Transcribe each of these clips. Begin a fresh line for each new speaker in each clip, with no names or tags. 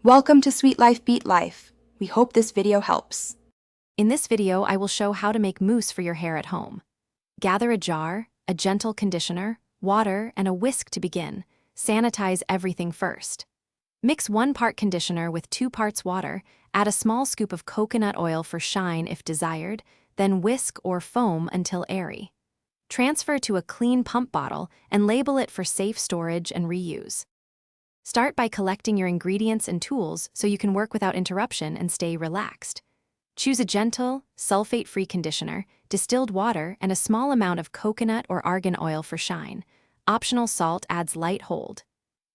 Welcome to Sweet Life Beat Life. We hope this video helps.
In this video, I will show how to make mousse for your hair at home. Gather a jar, a gentle conditioner, water, and a whisk to begin. Sanitize everything first. Mix 1 part conditioner with 2 parts water, add a small scoop of coconut oil for shine if desired, then whisk or foam until airy. Transfer to a clean pump bottle and label it for safe storage and reuse. Start by collecting your ingredients and tools so you can work without interruption and stay relaxed. Choose a gentle, sulfate-free conditioner, distilled water, and a small amount of coconut or argan oil for shine. Optional salt adds light hold.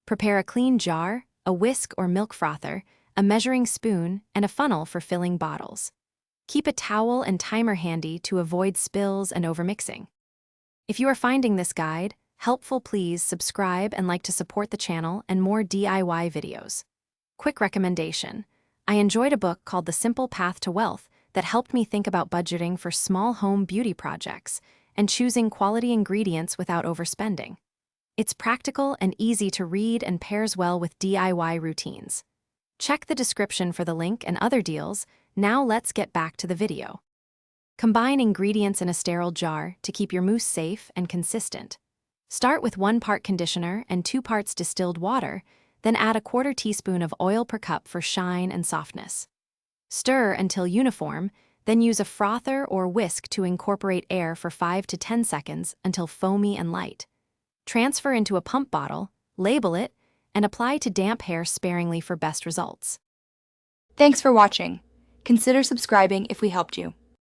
Prepare a clean jar, a whisk or milk frother, a measuring spoon, and a funnel for filling bottles. Keep a towel and timer handy to avoid spills and overmixing. If you are finding this guide helpful, please subscribe and like to support the channel and more DIY videos. Quick recommendation. I enjoyed a book called The Simple Path to Wealth that helped me think about budgeting for small home beauty projects and choosing quality ingredients without overspending. It's practical and easy to read and pairs well with DIY routines. Check the description for the link and other deals. Now let's get back to the video. Combine ingredients in a sterile jar to keep your mousse safe and consistent. Start with 1 part conditioner and 2 parts distilled water, then add a 1/4 teaspoon of oil per cup for shine and softness. Stir until uniform, then use a frother or whisk to incorporate air for 5 to 10 seconds until foamy and light. Transfer into a pump bottle, label it, and apply to damp hair sparingly for best results.
Thanks for watching. Consider subscribing if we helped you.